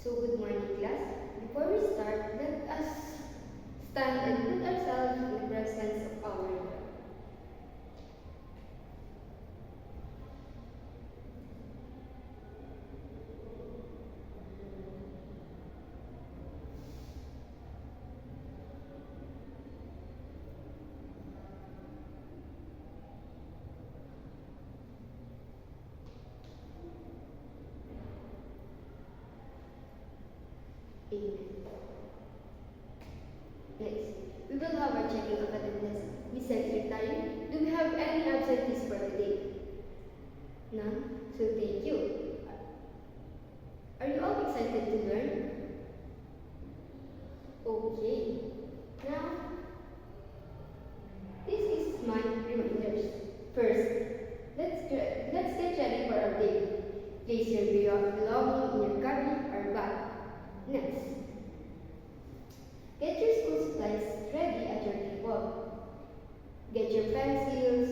So good morning class. Before we start, let us stand and put ourselves in the presence of our Lord. Amen. Next, we will have our checking of attendance. Miss Secretary, do we have any absentees for today? None? So thank you. Are you all excited to learn? Okay. Now, this is my reminders. First, let's get ready for our day. Place your belongings in your cabin or bag. Next, get your school supplies ready at your table. Get your pencils,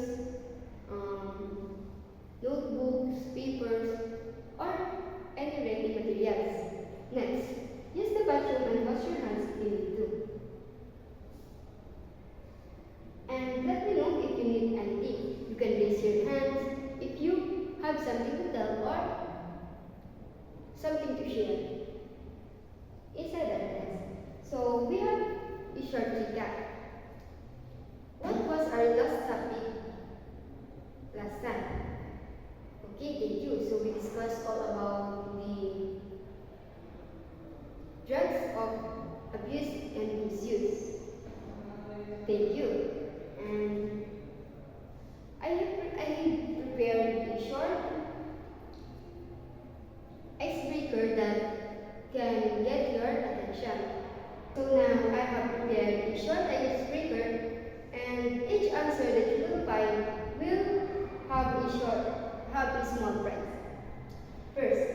notebooks, papers, or any ready materials. Next, use the bathroom and wash your hands if you need to. And let me know if you need anything. You can raise your hands if you have something to tell or something to share inside our class. So we have a short recap. What was our last topic last time? Okay, thank you. So we discussed all about the drugs of abuse and misuse. Thank you. And I have prepared a short icebreaker that can get your attention. So now I have prepared a short icebreaker, and each answer that you will find will have a small prize. First,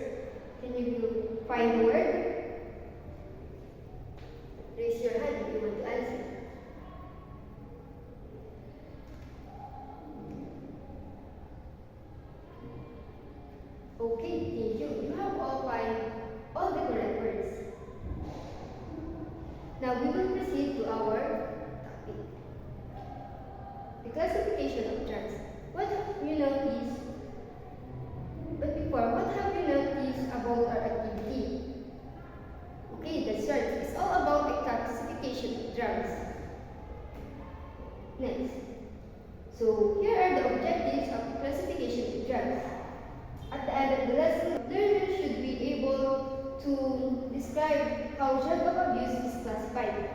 can you find the word? Raise your hand if you want to answer. Okay, thank you. You have all find all the correct words. Now we will proceed to our topic. The classification of drugs. What have you noticed? But before, what have you noticed about our activity? Okay, that's right. It's all about the classification of drugs. Next. So here are the objectives of classification of drugs. At the end of the lesson, learners should be able to describe how drug of abuse is classified.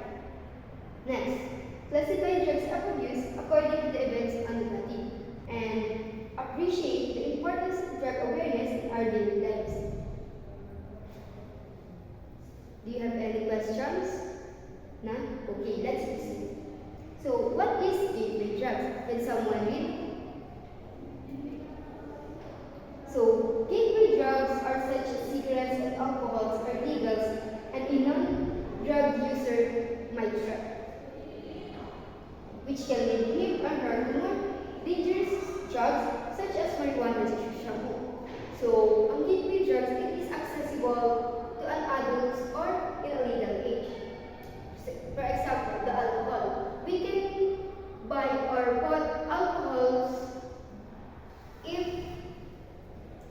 Next, classify drugs of abuse according to the events on the body, and appreciate the importance of drug awareness in our daily lives. Do you have any questions? None? Okay, let's proceed. So, what is gateway drugs? Can someone read? So, gateway drugs are such as cigarettes and alcohols are legal, and a non-drug user might try, which can lead him or her to more dangerous drugs such as marijuana and shampoo. So, ang gateway drugs, it is accessible to an adult or in a legal age. For example, the alcohol. We can buy or bought alcohols if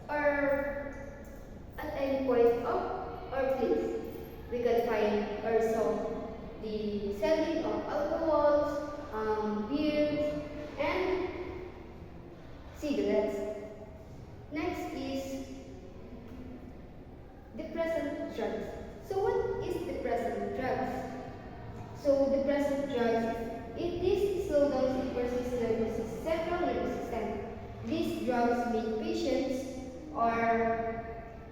or at any point of or place. We can find also the selling of alcohols, beers, and cigarettes. Next is depressant drugs. So what is depressant drugs? So depressant drugs, it is slow down the central nervous system. These drugs make patients or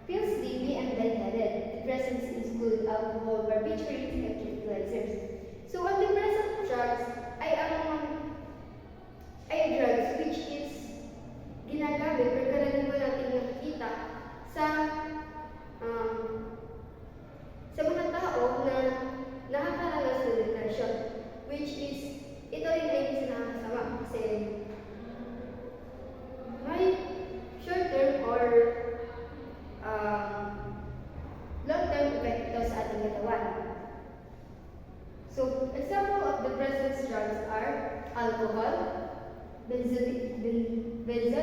feel sleepy and lightheaded. Depressants include alcohol, barbiturates, and tranquilizers. So on depressant drugs ay drugs which is ginagamit or karaniwan natin nakikita sa mga tao na nakakaranas ng depression, which is ito rin ay isa nakakasama kasi may short-term or long-term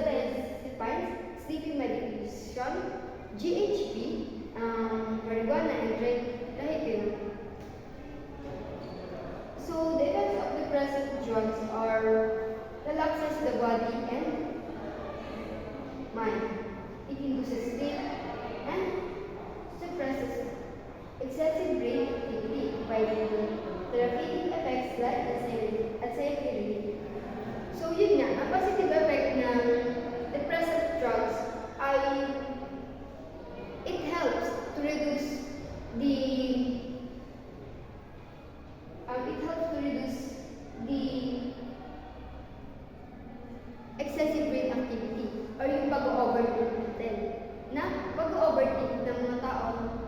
benzodiazepines, sleeping medication, GHB, marijuana, and dihydrogenone. So the effects of depressive drugs are relaxes the body and mind. It induces sleep and suppresses excessive brain activity by the therapeutic effects like anxiety relief. So yun nga, ang positive effect ng depressive drugs ay it helps to reduce the excessive brain activity or yung pag-overthink natin na pag-overthink ng mga taong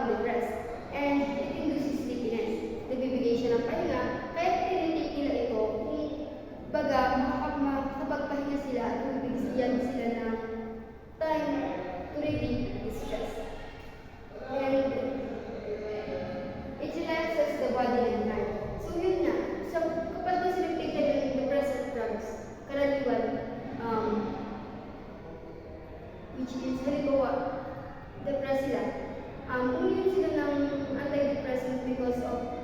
depressed. And it induces sleepiness. Nagbibigay siya ng pahinga, kaya tinitake nila ito kung baga makakapagpahinga sila at magbibigyan sila ng time to relieve the stress. And it relaxes the body and mind. So yun nga, so kapag mas restricted yung depressive drugs, karaniwan, which is halimbawa, depressed sila, uminom sila ng antidepressant because of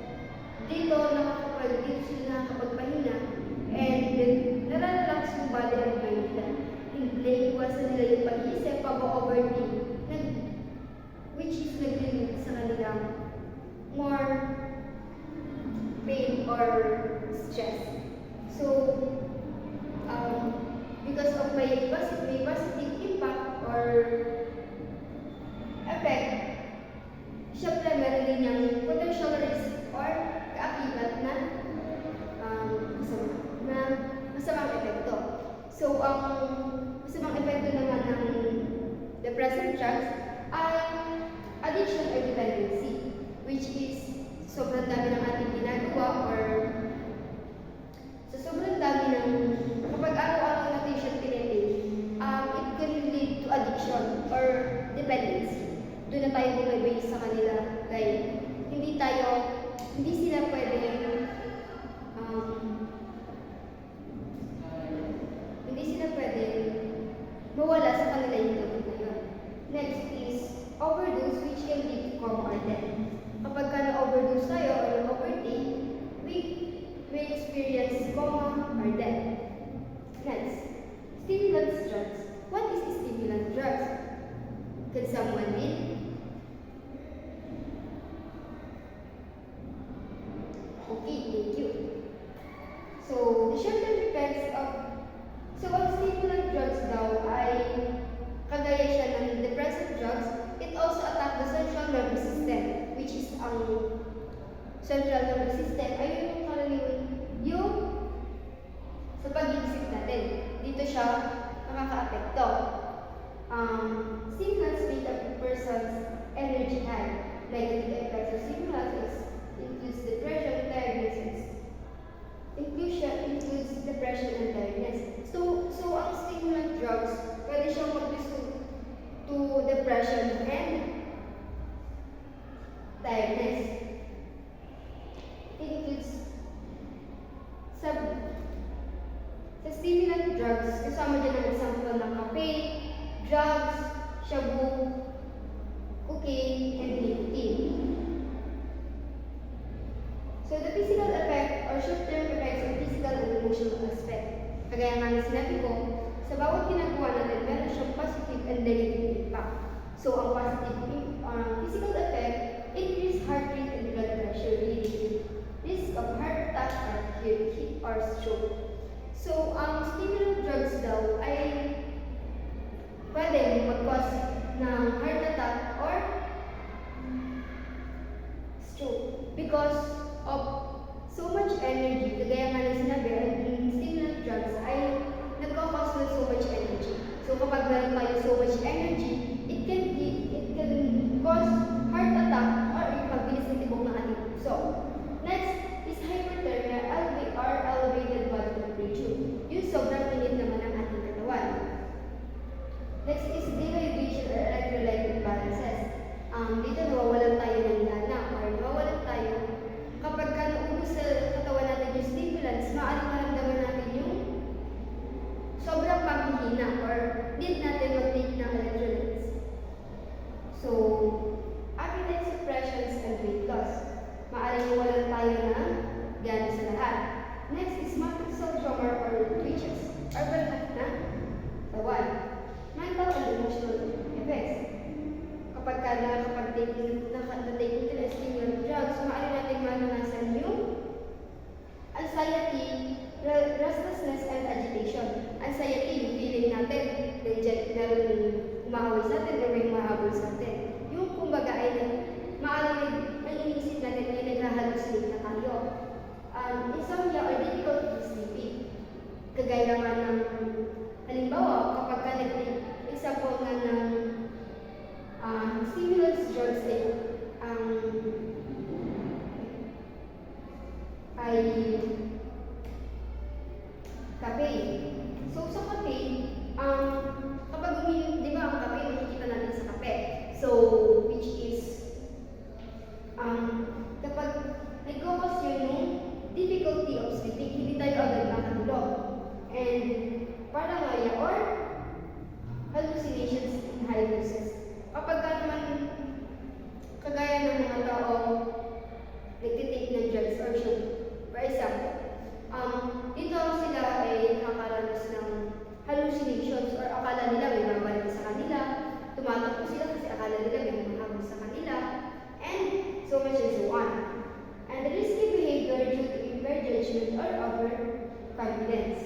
dito sila nakakapagpahinga and nararelax yung body and mind nila. Naiiwasan nila yung pag-iisip, pag-overthink, which is nag-limit sa kanilang more pain or stress. So, because of may positive impact or effect, syempre meron din yung potential risk or kaakibat na masamang epekto. So, ang masamang epekto naman ng depressive drugs ay addiction or dependency, which is sobrang dami ng ating ginagawa or sa sobrang dami ng kapag araw-araw natin siya tinitake, it can lead to addiction or dependency. Doon na tayo bumibase sa kanila. Like, hindi sila pwede mawala sa kanila yung gamot na yun. Next is overdose, which can lead to coma or death. Kapag ka na-overdose tayo or na-overtake, we may experience coma or death. Next, stimulant drugs. What is stimulant drugs? Can someone read? Okay, thank you. So, the short-term effects of ang stimulant drugs daw ay kagaya siya ng depressive drugs, it also attack the central nervous system, which is ang central nervous system ay yung karaniwan yung sa pag-iisip natin. Dito siya nakaka-apekto. Stimulants make a person's energy high. Negative effects of stimulants includes depression, tiredness, includes depression and tiredness. So ang stimulant drugs, pwede siyang mag-result to depression and tiredness. It includes sa stimulant drugs, kasama dyan ang example ng kape, drugs, shabu, cocaine, and nicotine. So the physical effect or short-term effects of physical and emotional aspect. Kagaya nga na sinabi ko, sa bawat ginagawa natin, meron siyang positive and negative impact. So ang positive physical effect, increased heart rate and blood pressure, leading to risk of heart attack or stroke. So ang stimulant drugs daw ay pwede mag-cause ng heart attack or stroke because of so much energy. Kagaya nga na sinabi, ang stimulant drugs ay nagkakause ng so much energy. So kapag meron tayo so much energy, it can cause heart attack or pagbilis ng tibok ng ating puso. Next is hyperthermia or elevated body temperature. Yung sobrang init naman ang ating katawan. Next is dehydration or electrolyte imbalances. Dito nawawalan tayo ng lana or nawawalan tayo kapag ka naubos sa katawan natin yung stimulants, maaaring maramdaman natin yung sobrang emotional effects. Kapag nakapag-take nila stimulant drugs, maaari natin maranasan yung anxiety, restlessness, and agitation. Anxiety, yung feeling natin, meron umahaway sa atin, may umahabol sa atin. Yung kumbaga ay maaari ang iniisip natin ay naghahalusinate na tayo. Insomnia or difficulty sleeping. Kagaya nga ng, halimbawa, kapag example nga ng stimulants drugs ay caffeine. So, sa caffeine, kapag uminom, di ba ang caffeine, makikita natin sa kape. So, which is, kapag nag-cause yun ng difficulty of sleeping, hindi tayo agad makatulog. And, paranoia or hallucinations in high doses. Kapag naman, kagaya ng mga tao, nagtitake ng drugs or should, for example, dito sila ay nakakaranas ng hallucinations or akala nila may babalik sa kanila, tumatakbo sila kasi akala nila may mahabol sa kanila, and so much and so on. And the risky behavior due to impaired judgment or overconfidence.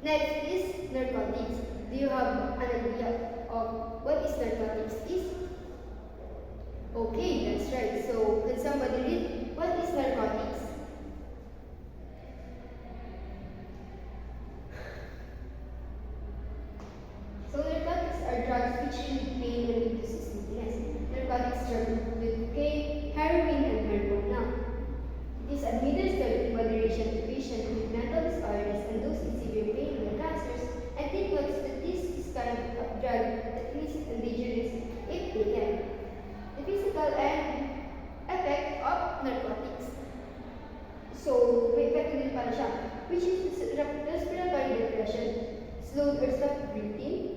Next is narcotics. Do you have an idea of what is narcotics is? Okay, that's right. So, can somebody read what is narcotics? So, narcotics are drugs which relieve pain and reduce sleepiness. Narcotics are with cocaine, heroin, and marijuana. It is administered in moderation to patients with mental disorders and those in severe pain like cancers. And take note that this is kind of drug that illicit and dangerous if taken. The physical and effect of narcotics. So, may effect din pala siya, which is respiratory depression, slowed or stopped breathing.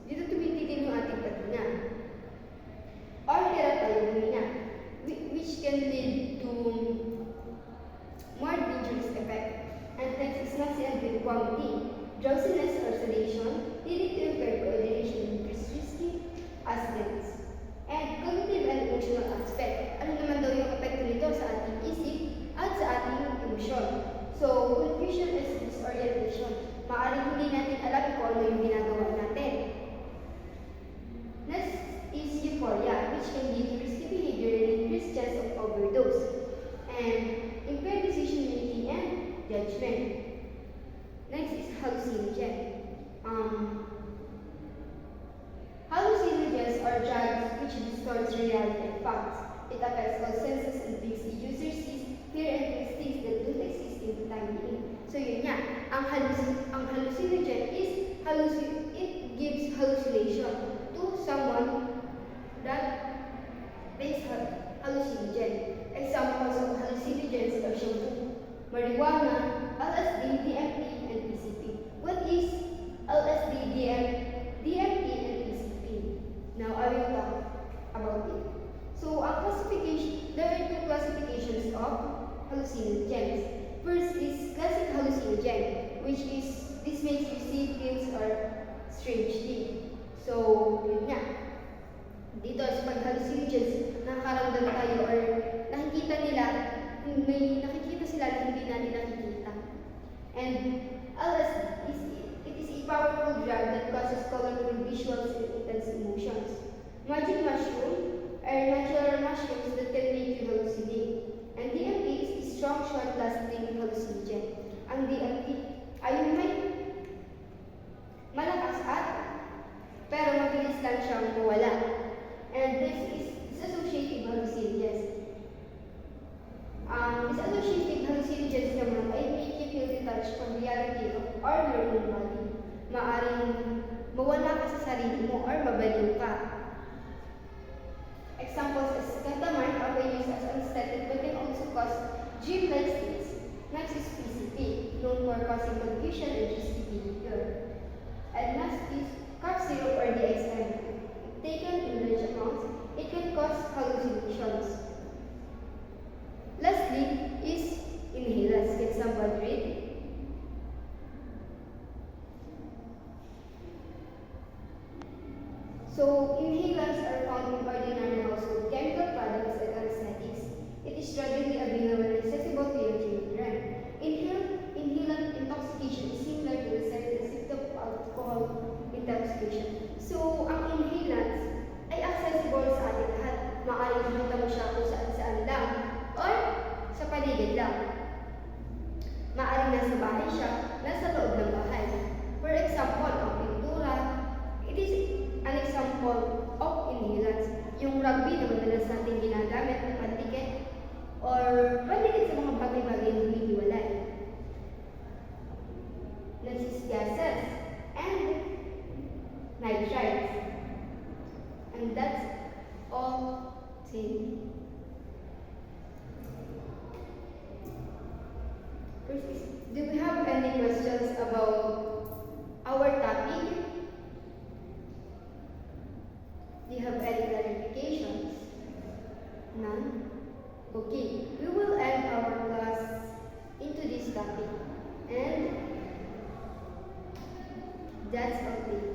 Dito tumitigil yung ating patina. Or hirap tayo huminga, which can lead to more dangerous effect. And next is nausea and vomiting, drowsiness or sedation, leading to impaired coordination and risky accidents. And cognitive and emotional aspect. Ano naman daw yung epekto nito sa ating isip at sa ating emosyon? So, confusion is disorientation. Maaaring hindi natin alam kung ano yung ginagawa natin. Next is euphoria, which can lead to risky behavior and increased chance of overdose. And impaired decision making and judgment. Next is hallucinogen. Hallucinogens are drugs which distorts reality and facts. It affects all senses and makes the user see, hear, and taste things that don't exist in the time being. So yun nga, ang hallucinogen is, it gives hallucination to someone that takes hallucinogen. Examples of hallucinogens are shampoo, marijuana, LSD, DMT, and PCP. What is LSD, DMT, and PCP? Now I will talk about it. So, there are two classifications of hallucinogens. First is classic hallucinogen, which is, this makes you see things or strangely. So, yun nga. Dito sa pag-hallucinogens, nakakaramdam tayo or nakikita nila, nakikita sila na hindi natin nakikita. And LSD it is a powerful drug that causes colorful visuals and intense emotions. Magic mushroom are natural mushrooms that can make you hallucinate. And DMT is a strong, short-lasting hallucinogen. Ang DMT ay may malakas at pero mabilis lang siyang mawala. And this is dissociative hallucinogens. Dissociative hallucinogens naman ay make you feel detached from reality or your own body. Maaring mawala ka sa sarili mo or mabaliw ka. Examples is ketamine often used as anesthetic but can also cause dreamlike states. Next is PCP, known for causing confusion and risky behavior. And next is cough syrup or DXM. Taken in large amounts, it can cause hallucinations. Lastly is inhalers. Can somebody read? So, inhalants are found in ordinary household chemical products and anesthetics. It is readily available and accessible to your children. Inhalant intoxication is similar to the symptom of alcohol intoxication. So, ang inhalants ay accessible sa ating lahat. Maaaring makita mo siya kung saan-saan lang or sa paligid lang. Maaaring nasa bahay siya, nasa loob ng bahay. For example, ang pintura, it is an example of inhalants. Yung rugby na madalas natin ginagamit na pandikit or pandikit sa mga bagay-bagay na humihiwalay. Noxious gases and nitrites. And that's all. See. Do we have any questions about our topic? Do you have any clarifications? None? Okay, we will end our class into this topic. And that's all.